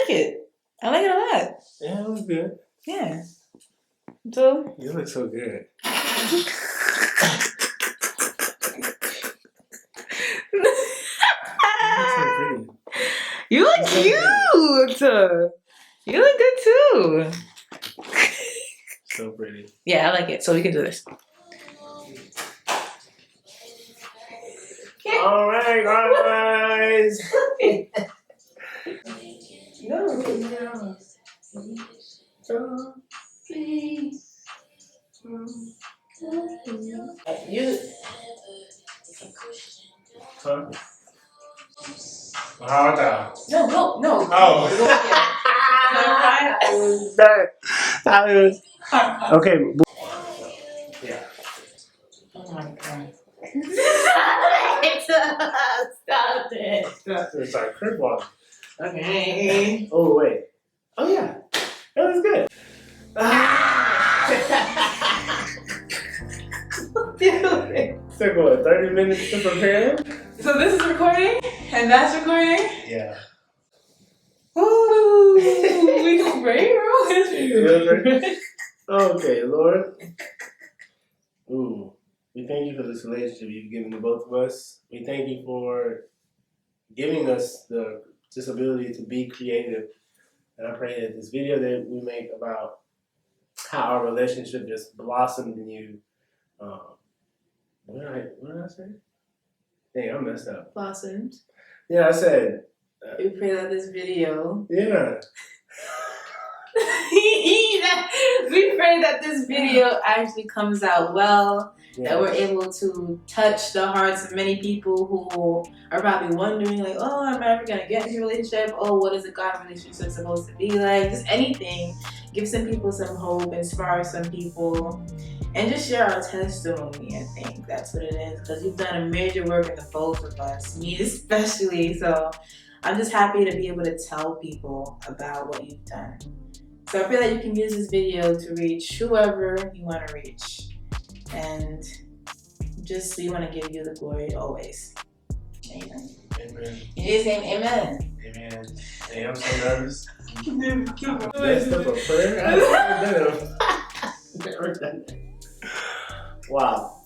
like it. I like it a lot. Yeah, it was good. Yeah. So You look so good. You look cute. You look good too. So pretty. Yeah, I like it. So we can do this. All right, guys. You. Huh? How about that? No. Oh. Okay. Yeah. Oh my god. Stop it. It's our crib walk. Okay. Oh wait. Oh yeah. That was good. Took what, 30 minutes to prepare? So this is recording and that's recording. Yeah. Ooh, we can pray, bro. Okay, Lord. Ooh. We thank you for this relationship you've given to both of us. We thank you for giving us the ability to be creative. And I pray that this video that we make about how our relationship just blossomed in you. What did I say? Dang, I messed up. Blossomed. Yeah, I said. We pray that this video. Yeah. We pray that this video actually comes out well. Yeah. That we're able to touch the hearts of many people who are probably wondering, like, oh, am I ever gonna get into a relationship? Oh, what is a God relationship supposed to be like? Just anything. Give some people some hope, inspire some people, and just share our testimony. I think that's what it is, because you've done a major work in the both of us, me especially. So I'm just happy to be able to tell people about what you've done. So I feel like you can use this video to reach whoever you want to reach. And just we want to give you the glory always. Amen. Amen. You need to say amen. Amen. Hey, I'm so nervous. Messed up a prayer? I've never done that. Wow.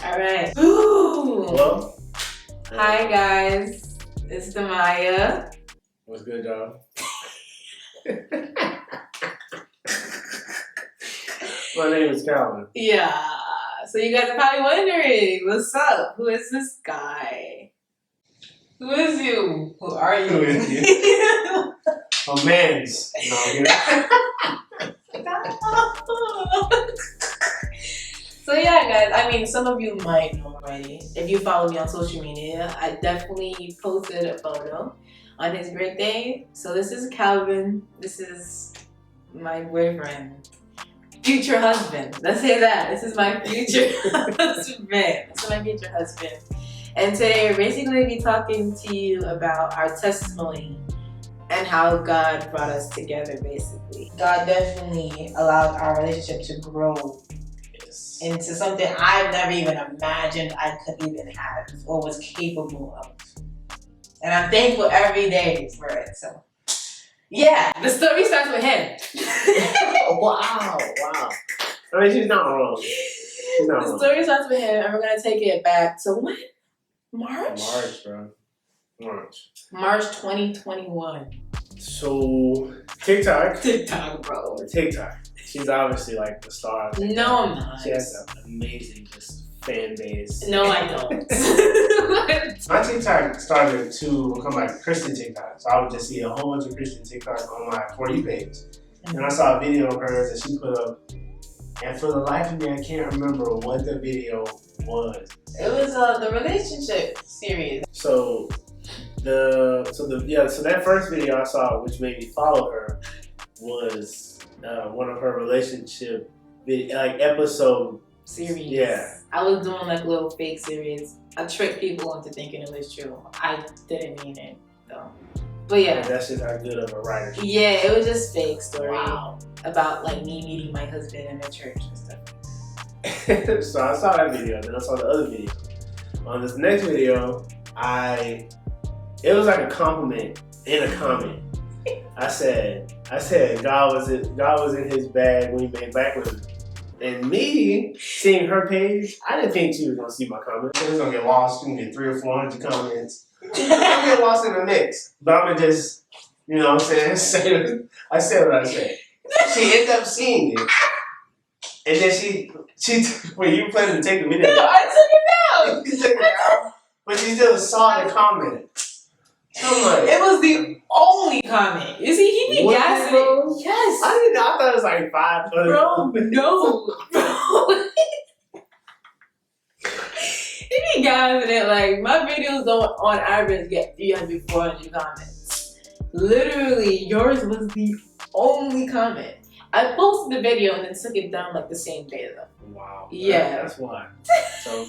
Alright. Ooh. Well. Hi guys. It's Damaya. What's good, y'all? My name is Calvin. Yeah. So you guys are probably wondering, what's up? Who is this guy? Who is you? Who are you? Who is you? A man's. No, I'm kidding. So yeah, guys, I mean, some of you might know already. If you follow me on social media, I definitely posted a photo on his birthday. So this is Calvin. This is my boyfriend. Future husband. Let's say that. This is my future husband. This is my future husband. And today we're basically going to be talking to you about our testimony and how God brought us together, basically. God definitely allowed our relationship to grow into something I've never even imagined I could even have or was capable of. And I'm thankful every day for it. So yeah, the story starts with him. Wow. I mean, she's not wrong. The story starts with him, and we're going to take it back to when? March, bro. March 2021. So, TikTok, bro. TikTok. She's obviously like the star of TikTok. No, I'm not. She has an amazing just fan base. No, I don't. My TikTok started to become like Christian TikTok. So I would just see a whole bunch of Christian TikToks on my For You page. And I saw a video of hers that she put up. And for the life of me, I can't remember what the video was. It was the relationship series. So that first video I saw, which made me follow her, was one of her relationship episode series. Yeah. I was doing like little fake series. I tricked people into thinking it was true. I didn't mean it though. But yeah. That's just how good of a writer she is. Yeah, it was just fake story. Wow. About like me meeting my husband in the church and stuff. So I saw that video, and then I saw the other video. On this next video, it was like a compliment in a comment. I said, God was in his bag when he made Black women. And me seeing her page, I didn't think she was gonna see my comments. She was gonna get lost. She was gonna get 300 or 400 comments. I'm gonna get lost in the mix. But I'm gonna just, you know what I'm saying? I said what I said. She ended up seeing it. And then she when you planning to take the video. No, I took it down. You took it down. But she still saw the comment. So I'm like, it was the only comment. You see, he be gassing it. Yes. I didn't know. I thought it was like 5. Bro, no. Bro. He be gassing it. Like, my videos don't on average get 300, 400 comments. Literally, yours was the only comment. I posted the video and then took it down like the same day though. Wow. Yeah. That's why. So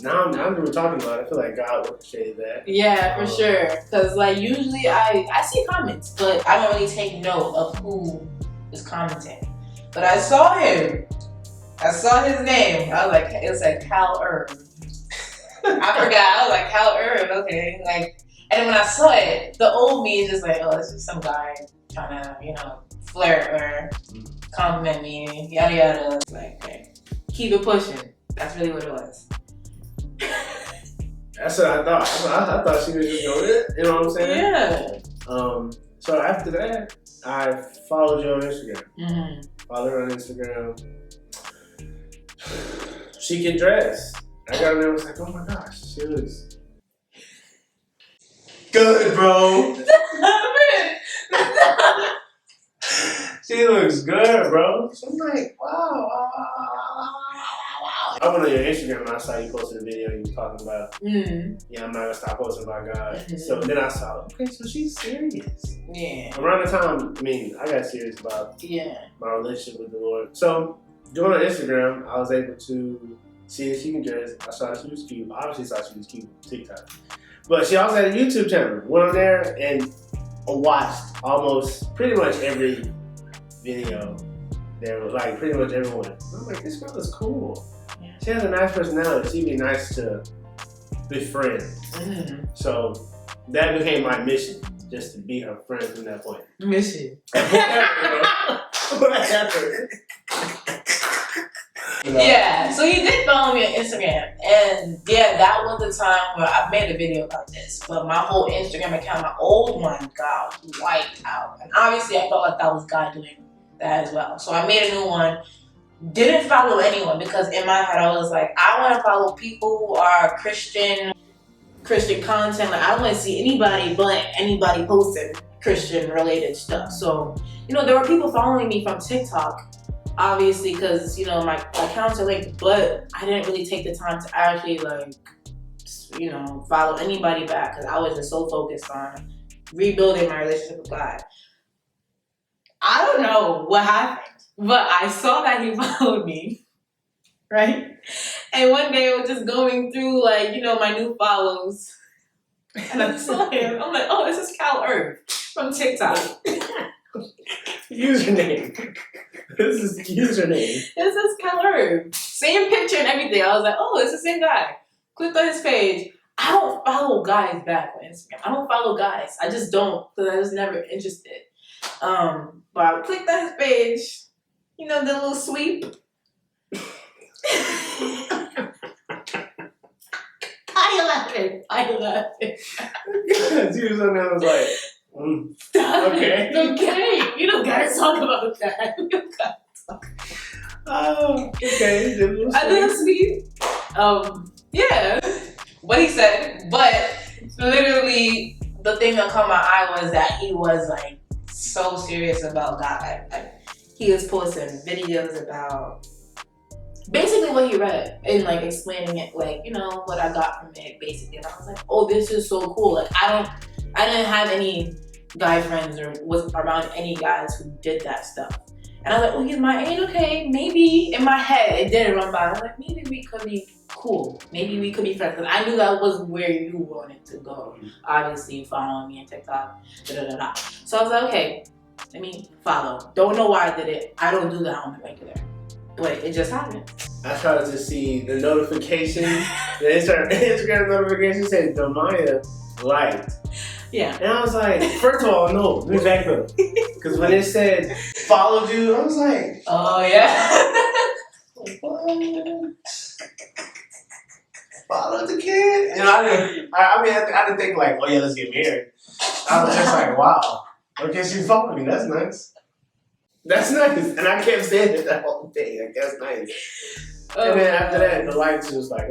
now that we're talking about it, I feel like God orchestrated that. Yeah, for sure. Cause like usually I see comments, but I don't really take note of who is commenting. But I saw him. I saw his name. I was like, it was like Cal Irv. I forgot. I was like, Cal Irv. Okay. Like, and then when I saw it, the old me is just like, oh, this is some guy trying to, you know, flirt or compliment me, yada yada. Like, okay, keep it pushing. That's really what it was. That's what I thought. I thought she was just going, you know what I'm saying? Yeah. So after that, I followed you on Instagram. Mm-hmm. Followed her on Instagram. She can dress. I got there and was like, oh my gosh, she looks good, bro. She looks good, bro. So I'm like, wow. I went on your Instagram and I saw you posted a video you was talking about. Yeah, I'm not gonna stop posting about God. So then I saw, okay, so she's serious. Yeah. Around the time, I mean, I got serious about my relationship with the Lord. So going on Instagram, I was able to see that she can dress. I saw she was cute. I obviously saw she was cute on TikTok. But she also had a YouTube channel. Went on there and watched almost pretty much every video. There was like pretty much everyone. I'm like, this girl is cool. Yeah. She has a nice personality. She'd be nice to befriend. So that became my mission, just to be her friend from that point. Mission. Whatever. Yeah, so you did follow me on Instagram, and yeah, that was the time where I made a video about this, but my whole Instagram account, my old one, got wiped out, and obviously I felt like that was God doing that as well. So I made a new one, didn't follow anyone, because in my head I was like, I want to follow people who are Christian content. Like, I don't want to see anybody but anybody posting Christian related stuff. So, you know, there were people following me from TikTok, obviously, because, you know, my accounts are linked, but I didn't really take the time to actually, like, you know, follow anybody back, because I was just so focused on rebuilding my relationship with God. I don't know what happened, but I saw that he followed me, right? And one day I was just going through, like, you know, my new follows, and I saw him. I'm like, oh, this is Cal Irv from TikTok. Username. This is the username. This is Cal Irv. Same picture and everything. I was like, oh, it's the same guy. Clicked on his page. I don't follow guys back on Instagram. I don't follow guys. I just don't, because I was never interested. But I clicked on his page. You know, the little sweep. I love it. She was on there, I was like, Stop okay. it. Okay. You don't gotta talk about that. You don't gotta talk. Oh, okay. I did sweep. Yeah. What he said, but literally the thing that caught my eye was that he was like so serious about God. He was posting videos about basically what he read and like explaining it, like, you know, what I got from it basically. And I was like, oh, this is so cool. Like, I didn't have any guy friends or was around any guys who did that stuff. And I was like, oh, he's my age, okay. Maybe in my head it didn't run by. I was like, maybe we could be cool. Maybe we could be friends. Because I knew that was where you wanted to go. Obviously, following me on TikTok, da-da-da-da. So I was like, okay, let me follow. Don't know why I did it. I don't do that on the regular. But it just happened. I tried to see the notification. The Instagram notification said Damaya liked. Yeah. And I was like, first of all, no, let me back up. Because when it said followed you, I was like, oh yeah. what? Follow the kid? And I didn't think like, oh yeah, let's get married. I was just like, wow. Okay, she's following me. That's nice. That's nice. And I kept saying it that whole day. Like, that's nice. And then after that, the likes was like,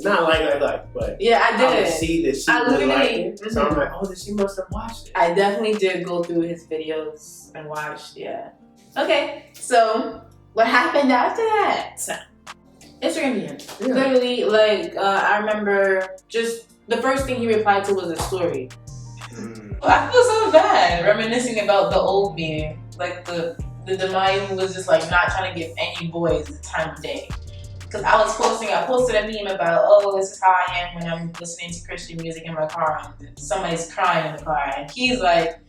not like, but yeah, I did. I would see that she really liked it. So I'm like, oh, then she must have watched it. I definitely did go through his videos and watched, yeah. Okay, so what happened after that? Instagram DM. Yeah. Literally, like, I remember just the first thing he replied to was a story. I feel so bad reminiscing about the old me, like the Demaya who was just like not trying to give any boys the time of day. Because I posted a meme about, oh, this is how I am when I'm listening to Christian music in my car and somebody's crying in the car, and he's like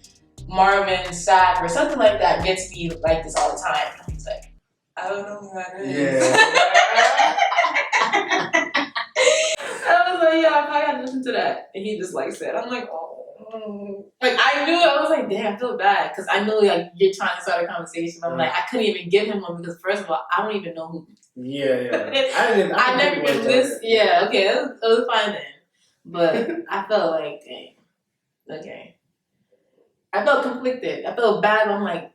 Marvin Sapp or something like that gets me like this all the time. And he's like, I don't know who that is. Yeah. I was like, yeah, I probably gotta listen to that. And he just likes it. I'm like, oh. Like I knew, I was like, damn, I feel bad because I know like you're trying to start a conversation. I'm like, I couldn't even give him one because first of all, I don't even know who. Yeah. I never even listened. Yeah, okay, it was fine then. But I felt like, dang, okay. I felt conflicted. I felt bad. But I'm like,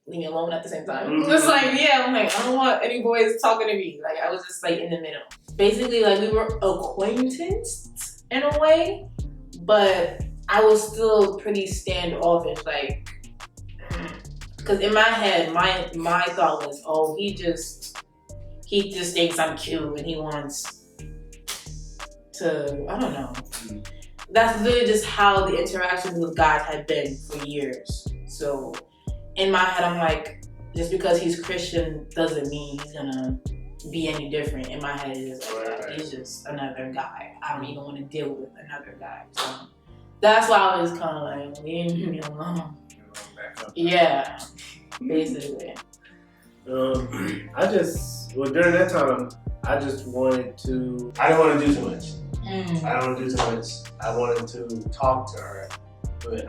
leave me alone at the same time. Mm-hmm. Just like, yeah, I'm like, I don't want any boys talking to me. Like I was just like in the middle. Basically, like we were acquaintances in a way, but I was still pretty standoffish, like, because in my head, my thought was, oh, he just thinks I'm cute and he wants to, I don't know. That's literally just how the interactions with guys had been for years. So in my head, I'm like, just because he's Christian doesn't mean he's gonna be any different. In my head, it's like, he's just another guy. I don't even want to deal with another guy. So that's why I was kind of like, leave me alone. Yeah, basically. During that time, I didn't want to do too much. I don't want to do too much. I wanted to talk to her, but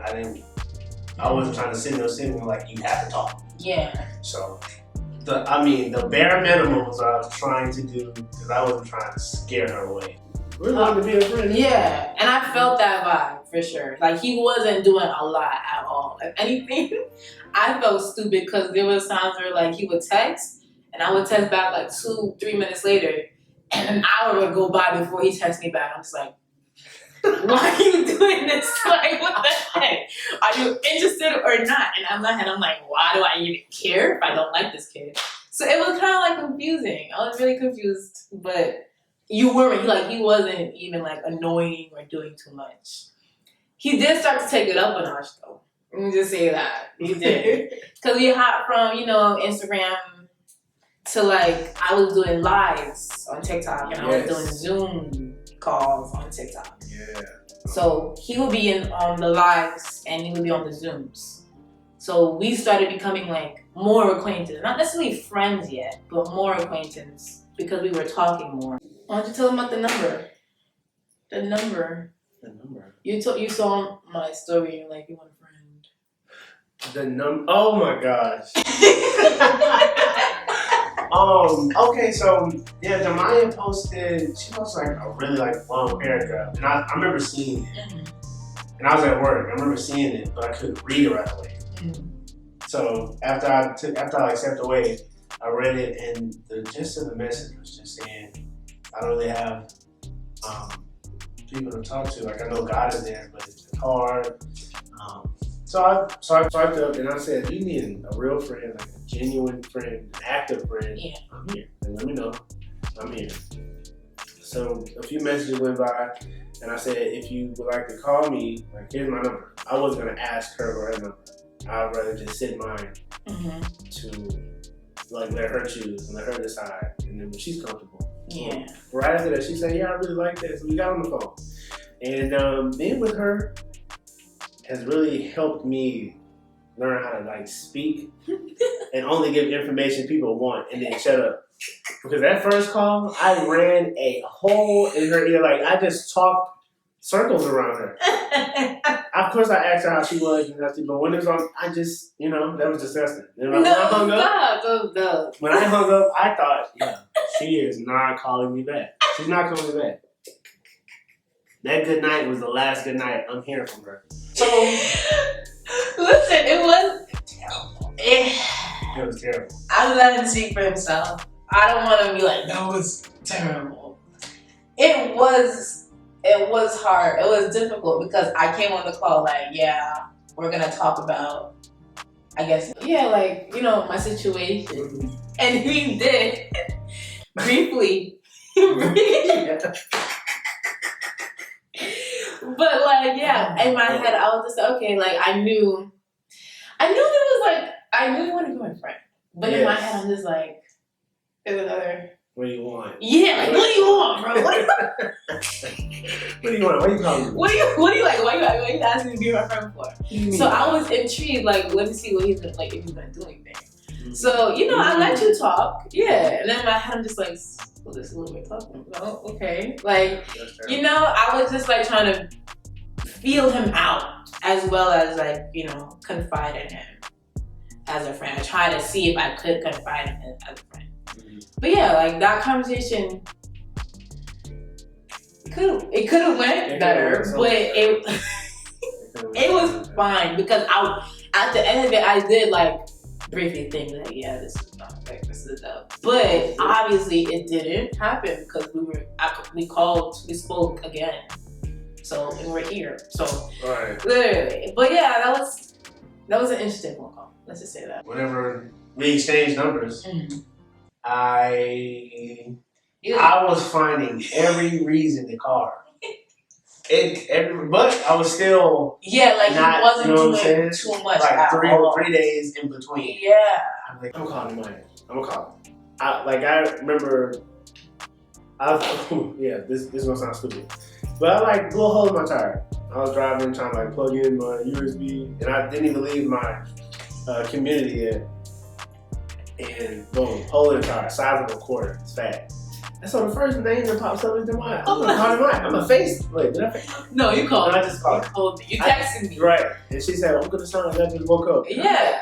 I wasn't trying to sit there like, you have to talk. Yeah. So, the bare minimum was what I was trying to do because I wasn't trying to scare her away. We're going to be a friend. Yeah, and I felt that vibe for sure. Like he wasn't doing a lot at all. If anything, I felt stupid because there was times where like he would text and I would text back like 2-3 minutes later, and an hour would go by before he texts me back. I'm just like, why are you doing this? Like, what the heck? Are you interested or not? And in my head, I'm like, why do I even care if I don't like this kid? So it was kind of like confusing. I was really confused, but you weren't. He wasn't even like annoying or doing too much. He did start to take it up a notch though. Let me just say that. He did. Because we hopped from, Instagram to like, I was doing lives on TikTok and I was doing Zoom calls on TikTok. Yeah. So he would be on the lives and he would be on the Zooms. So we started becoming like more acquainted. Not necessarily friends yet, but more acquaintance because we were talking more. Why don't you tell them about the number? The number. The number. You saw my story and you're like, you want a friend. The number. Oh my gosh. Okay, so yeah, Demaya she posted like a really like long paragraph, and I remember seeing it, and I was at work. I remember seeing it, but I couldn't read it right away. So after I stepped away, I read it, and the gist of the message was just saying, I don't really have people to talk to. Like I know God is there, but it's hard. So I swiped up and I said, you need a real friend, like a genuine friend, an active friend. Yeah. I'm here. And let me know. I'm here. So a few messages went by and I said, if you would like to call me, like here's my number. I wasn't gonna ask her for her number. I'd rather just send mine to like let her choose and let her decide. And then when she's comfortable. Yeah. Right after that, she said, yeah, I really like that. So we got on the phone. And being with her has really helped me learn how to like speak and only give information people want and then shut up. Because that first call, I ran a hole in her ear. Like I just talked circles around her. Of course, I asked her how she was and nothing, but when it was on, I just, that was disgusting. And when I hung up, when I hung up, I thought, yeah, she is not calling me back. She's not calling me back. That good night was the last good night I'm hearing from her. So, listen, it was terrible. It was terrible. I let him speak for himself. I don't want to be like, that was terrible. It was hard. It was difficult because I came on the call like, yeah, we're gonna talk about, I guess, like, my situation. And we did briefly. But like, yeah, in my head, I was just okay. Like, I knew it was like, I knew he wanted to be my friend. But in my head, I'm just like, there's another. What do you want? Yeah, like, what do you want, bro? What do you want? What do you want? What are you calling me? What do you like? Why you asking me to be my friend for? So I was intrigued, like, let me see what he's gonna, like, if he's gonna do anything. So, I let you talk. Yeah. And then in my head, I'm just like, well, this is a little bit tough. No, okay. Like, I was just like trying to feel him out as well as like, confide in him as a friend. I tried to see if I could confide in him as a friend. Mm-hmm. But yeah, like that conversation, it could have went better, but it was fine because at the end of it, I did like briefly think like, yeah, this is not like this is up. But obviously it didn't happen because we spoke again. So and we're here. So literally. But yeah, that was an interesting phone call. Let's just say that. Whenever we exchanged numbers, I was finding every reason to call her. But I was still like not, he wasn't doing too much like three days in between. Yeah. I'm like, I'm calling him. I'm gonna call him. I remember. This is gonna sound stupid, but I like blew a hole in my tire. I was driving, trying to like plug in my USB, and I didn't even leave my community yet. And boom, hole in the tire, size of a quarter. It's fat. And so the first name that pops up is Demaya. I'm a face. Wait, did I face? No, you called. No, I just called. You texted me. Right. And she said, I'm gonna sound like I just woke up. Yeah.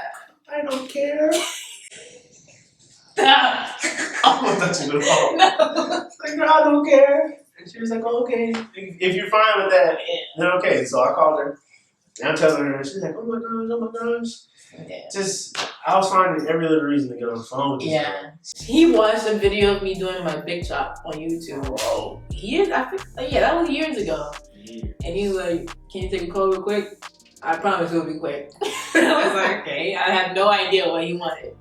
I don't care. I thought you would call. No. Like, girl, I don't care. And she was like, oh, okay. If you're fine with that, then okay. So I called her. And I'm telling her, and she's like, oh my gosh. Yeah. Just, I was finding every little reason to get on the phone with this girl. He watched a video of me doing my big chop on YouTube. Bro. That was years ago. Yeah. And he was like, can you take a call real quick? I promise it'll be quick. I was like, okay. I had no idea what he wanted.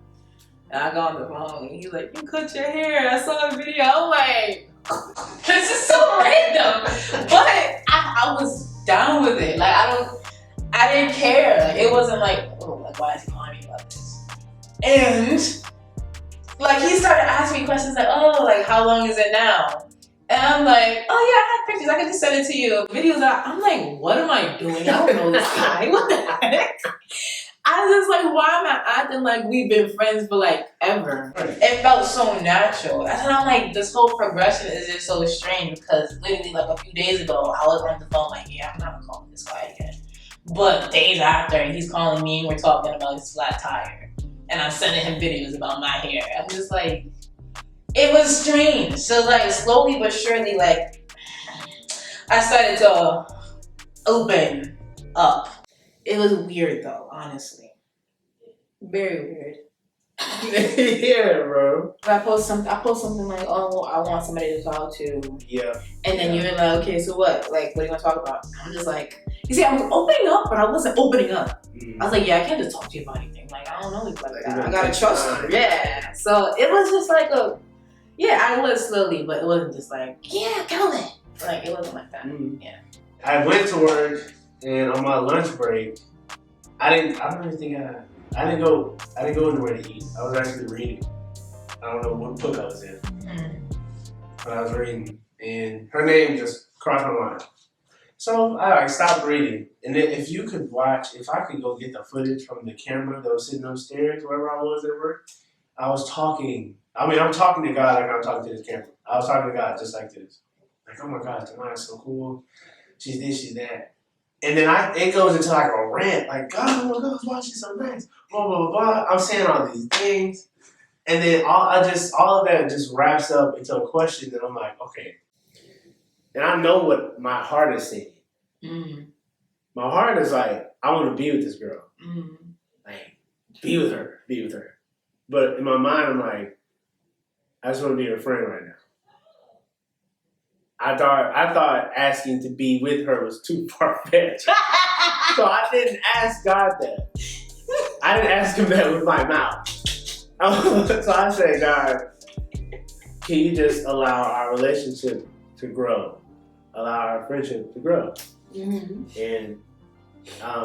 And I got on the phone and he's like, you cut your hair. I saw the video. I'm like, this is so random. But I was down with it. Like, I didn't care. Like, it wasn't like, oh, like, why is he calling me about this? And like, he started asking me questions like, oh, like, how long is it now? And I'm like, oh yeah, I have pictures. I can just send it to you. Videos out. I'm like, what am I doing? I don't know this guy. What the heck? I was just like, why am I acting like we've been friends for like ever? It felt so natural. And I'm like, this whole progression is just so strange because literally like a few days ago, I was on the phone like, yeah, I'm not calling this guy again. But days after, he's calling me and we're talking about his flat tire. And I'm sending him videos about my hair. I'm just like, it was strange. So like slowly but surely, like I started to open up. It was weird though, honestly. Very weird. Yeah, bro. I post something like, oh, I want somebody to talk to. Yeah. And then you're like, okay, so what? Like, what do you want to talk about? I'm just like, you see, I was opening up, but I wasn't opening up. Mm-hmm. I was like, yeah, I can't just talk to you about anything. Like, I don't know you like that. I gotta trust you. Yeah. So it was just like I was slowly, but it wasn't just like, yeah, Calvin. Like, it wasn't like that. Mm-hmm. Yeah. I went to work, and on my lunch break, I didn't go anywhere to eat. I was actually reading. I don't know what book I was in. Mm-hmm. But I was reading, and her name just crossed my mind. So I stopped reading, and then if I could go get the footage from the camera that was sitting upstairs, wherever I was at work, I was talking. I mean, I'm talking to God like I'm talking to this camera. I was talking to God just like this. Like, oh my God, tonight is so cool. she's this, she's that. And then it goes into like a rant, like, God, oh my God, why she's so nice, blah, blah, blah, blah. I'm saying all these things. And then all of that just wraps up into a question that I'm like, okay. And I know what my heart is saying. Mm. My heart is like, I want to be with this girl. Mm. Like, be with her. But in my mind, I'm like, I just want to be her friend right now. I thought asking to be with her was too far-fetched. So I didn't ask God that. I didn't ask him that with my mouth. So I said, God, can you just allow our relationship to grow? Allow our friendship to grow. Mm-hmm. And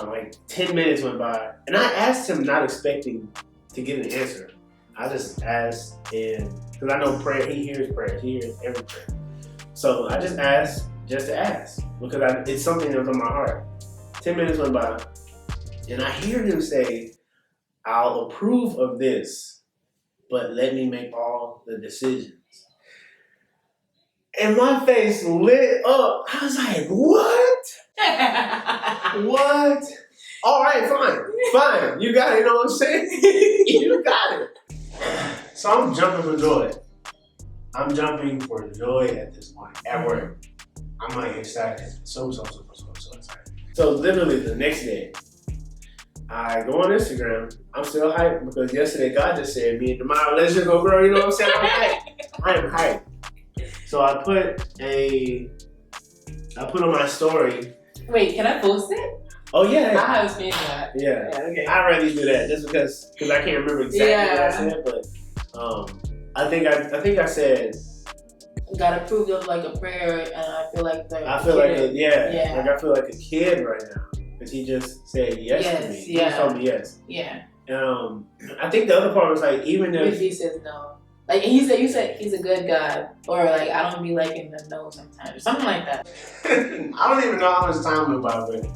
like 10 minutes went by. And I asked him not expecting to get an answer. I just asked, and because I know prayer, he hears prayers. He hears every prayer. So I just asked just to ask because it's something that was on my heart. 10 minutes went by, and I hear him say, I'll approve of this, but let me make all the decisions. And my face lit up. I was like, what? What? All right, fine. You got it, you know what I'm saying? You got it. So I'm jumping for joy. I'm jumping for joy at this point, at work. I'm like excited. So excited. So literally the next day, I go on Instagram. I'm still hyped because yesterday God just said me and my relationship go grow. You know what I'm saying? I'm hyped. I am hyped. So I put on my story. Wait, can I post it? Oh yeah. I haven't seen that. Yeah. Okay. I rarely do that just because I can't remember exactly what I said, but I think I said got approved of like a prayer, and I feel like I feel like a kid right now because he just said yes to me. Yeah. He told me yes. Yeah. I think the other part was like even if he says no, like you said he's a good guy, or like I don't be liking the no sometimes, or something like that. I don't even know how much time went by, but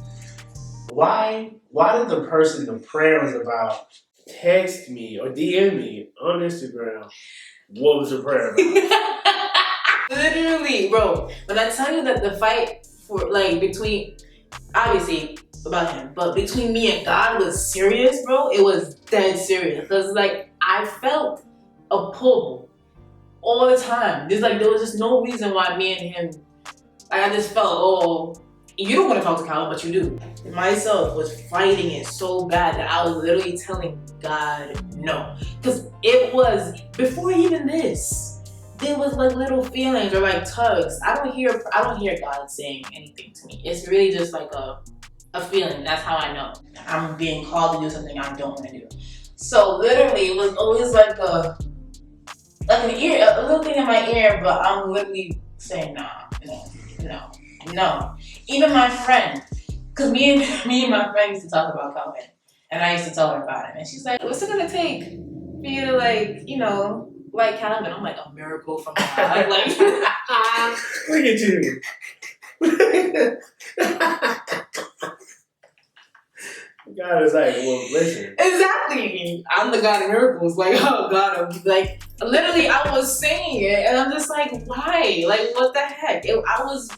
why did the person the prayer was about text me or DM me on Instagram? What was the prayer about? Literally, bro. When I tell you that the fight for like between, obviously about him, but between me and God was serious, bro. It was dead serious because like I felt a pull all the time. There was just no reason why me and him. Like I just felt, oh, you don't want to talk to Calvin, but you do. Myself was fighting it so bad that I was literally telling God no. Because it was, before even this, there was like little feelings or like tugs. I don't hear God saying anything to me. It's really just like a feeling. That's how I know. I'm being called to do something I don't want to do. So literally it was always like a little thing in my ear, but I'm literally saying no. Even my friend, because me and my friend used to talk about Calvin, and I used to tell her about him, and she's like, "What's it gonna take for you to like Calvin?" I'm like, a miracle from God. Like, look at you. God is like, well, listen. Exactly. I'm the God of miracles. Like, oh God, like literally, I was saying it, and I'm just like, why? Like, what the heck? I was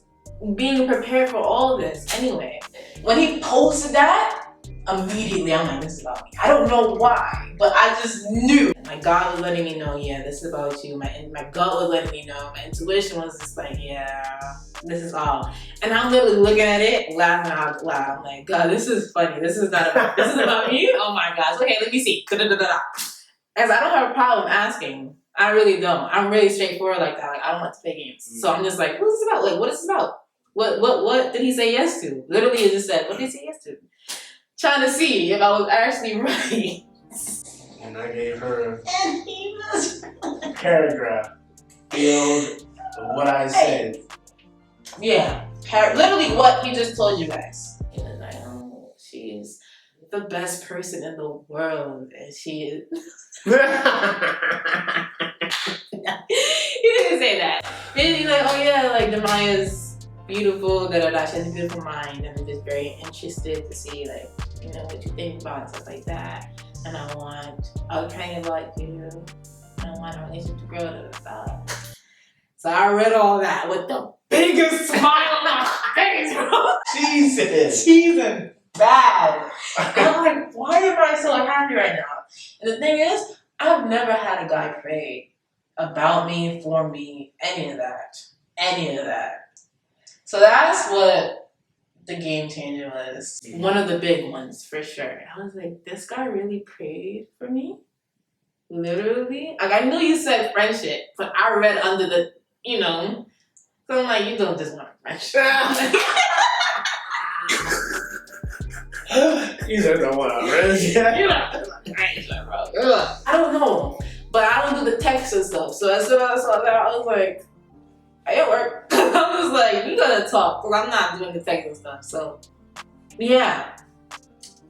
being prepared for all this anyway. When he posted that, immediately I'm like, this is about me. I don't know why, but I just knew. My God was letting me know, yeah, this is about you. My gut was letting me know. My intuition was just like, yeah, this is all. And I'm literally looking at it, laughing out loud. I'm like, God, this is funny. This is about me. Oh my gosh. Okay, let me see. As I don't have a problem asking. I really don't. I'm really straightforward like that. Like, I don't like to play games. So I'm just like, what is this about? Like, what is this about? What did he say yes to? Literally, it just said, what did he say yes to? Trying to see if I was actually right. And I gave her a paragraph filled of what I said. Yeah, literally what he just told you guys. He was like, oh, she's the best person in the world, and she is. He didn't say that. He's like, oh yeah, like Demaya's beautiful, she has a beautiful mind, and I'm just very interested to see like, what you think about and stuff like that. And I was praying about you, and I want our relationship to grow. So I read all that with the biggest smile on my face, bro. Season. bad. I'm like, why am I so happy right now? And the thing is, I've never had a guy pray about me, for me, any of that. Any of that. So that's what the game changer was. One of the big ones, for sure. I was like, this guy really prayed for me? Literally? Like, I knew you said friendship, but I read under the, you know. So I'm like, you don't just want friendship. You just don't want a friendship. You know, bro. I don't know. But I don't do the text and stuff. So as soon as I saw that, I was like, hey, it worked. I was like, we gotta talk, because I'm not doing the text and stuff. So, yeah.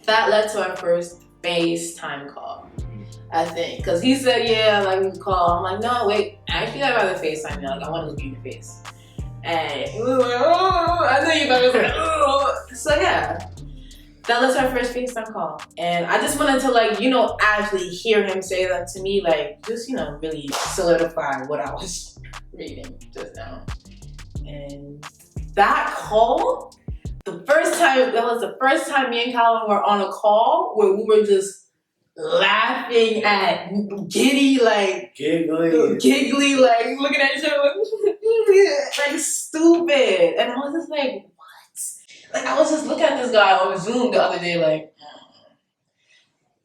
That led to our first FaceTime call, I think. Because he said, yeah, like, we could call. I'm like, no, wait. Actually, I'd rather FaceTime you. Like, I want to look you in the face. And he was like, oh. I know you thought it was like, oh. So, yeah. That was our first FaceTime call. And I just wanted to, like, you know, actually hear him say that to me, like, just, you know, really solidify what I was reading just now. And that call, that was the first time me and Calvin were on a call where we were just laughing at giggly, like, looking at each other, like, stupid. And I was just like, like, I was just looking at this guy on Zoom the other day, like,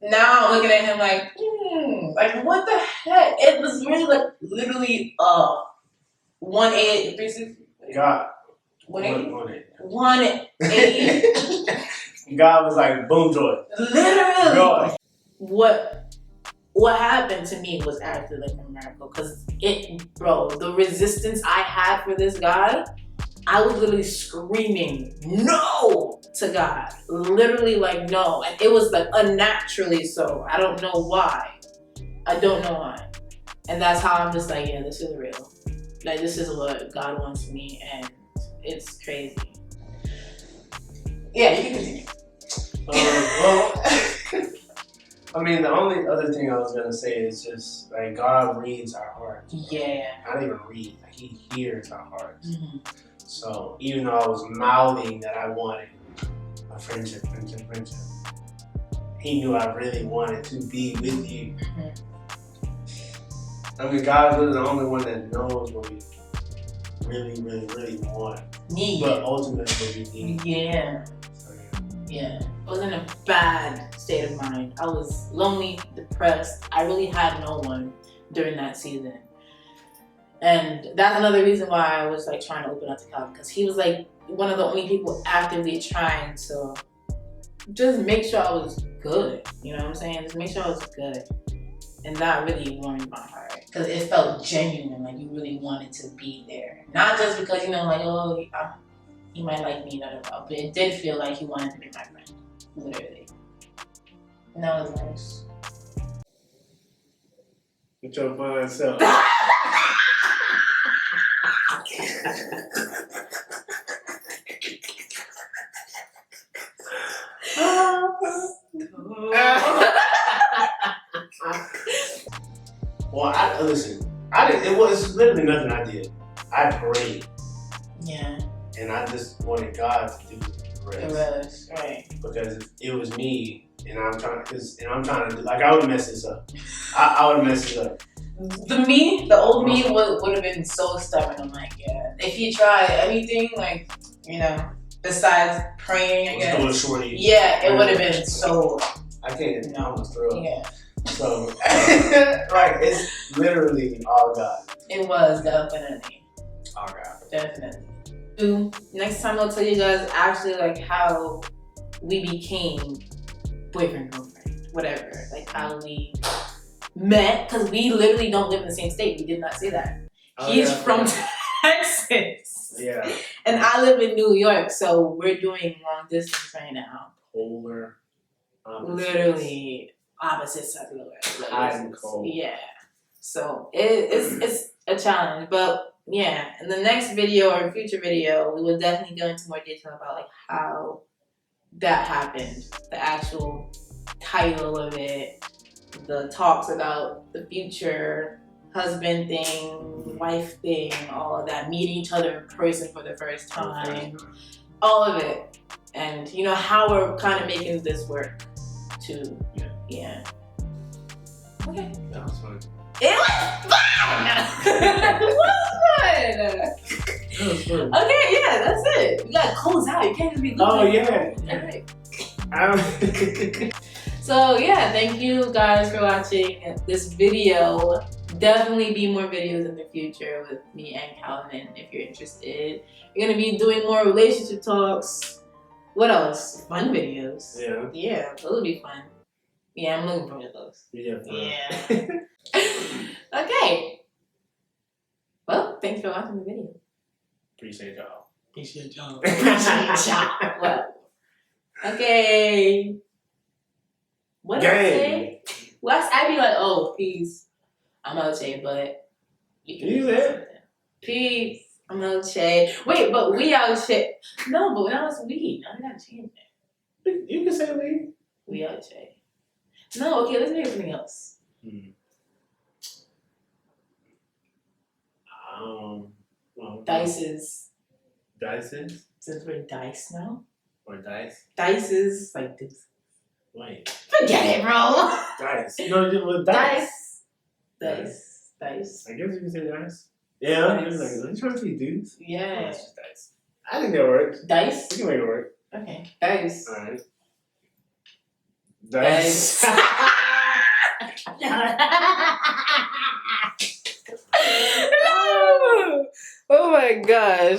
now I'm looking at him like, like, what the heck? It was really, like, literally, 180, 360. God. 180? 180. God was like, boom, joy. Literally. God. What happened to me was actually like a miracle, because the resistance I had for this guy, I was literally screaming no to God. Literally, like, no. And it was like unnaturally so. I don't know why. And that's how I'm just like, yeah, this is real. Like, this is what God wants me, and it's crazy. Yeah, you can continue. Well, I mean, the only other thing I was going to say is just, like, God reads our hearts. Yeah. Not even read. Like, he hears our hearts. Mm-hmm. So even though I was mouthing that I wanted a friendship, he knew I really wanted to be with you. Mm-hmm. I mean, God is the only one that knows what we really, really, really want. Need. But ultimately what we need. Yeah. So, yeah. I was in a bad state of mind. I was lonely, depressed. I really had no one during that season. And that's another reason why I was like trying to open up to Calvin, because he was like one of the only people actively trying to just make sure I was good. You know what I'm saying? Just make sure I was good. And that really warmed my heart, because it felt genuine, like you really wanted to be there. Not just because, you know, like, oh, he might like me, but it did feel like he wanted to be my friend, literally. And that was nice. with your fine self. Well, listen. It was literally nothing I did. I prayed. Yeah. And I just wanted God to do the rest. Right. Because it was me, and I'm trying to do, like, I would mess this up. I would mess this up. The old me would have been so stubborn. I'm like, yeah. If you try anything, like, you know, besides praying again. Let's do it, shorty. Yeah, it would have been so. I can't. No. I almost throw up. Yeah. So, right, it's literally all God. It was definitely. All God. Definitely. Next time I'll tell you guys actually like how we became boyfriend, girlfriend, whatever. Like how we met, because we literally don't live in the same state. We did not say that. He's from Texas. Yeah. And I live in New York, so we're doing long distance right now. Polar opposites. Literally opposite sides of the world. Hot and cold. Yeah. So it's a challenge, but yeah, in the next video or future video, we will definitely go into more detail about like how that happened, the actual title of it, the talks about the future husband thing, wife thing, all of that, meeting each other in person for the first time, all of it. and you know how we're kind of making this work too. Yeah. Okay. That was fun. It was fun. It was fun. That was fun. Okay, yeah, that's it. You gotta close out. You can't just be looking. Oh, at yeah. Alright. So yeah, thank you guys for watching this video. Definitely be more videos in the future with me and Calvin if you're interested. We're gonna be doing more relationship talks. What else? Fun videos. Yeah. Yeah, those would be fun. Yeah, I'm looking forward to those. Yeah. Okay. Well, thanks for watching the video. Appreciate y'all. Appreciate y'all. Appreciate y'all. Well, okay. What did I say? Well, I'd be like, oh, peace. I'm LJ, but you can You say there? something. Peace. I'm LJ. Wait, but we LJ. No, but now it's we. Now we gotta change it. You can say we. We LJ. No, okay, let's make something else. Well, Dices. Dices? Since we're dice now. Or dice? Dices. Like this. Wait. Forget it, bro. Dice. No, it was dice. Dice. Dice. I guess you can say dice. Yeah, he was like, are you trying to say dudes? No, Yeah. it's just dice. I think that works. Dice. We can make it work. Okay. Dice. Alright. Dice. Dice. No! Oh my gosh.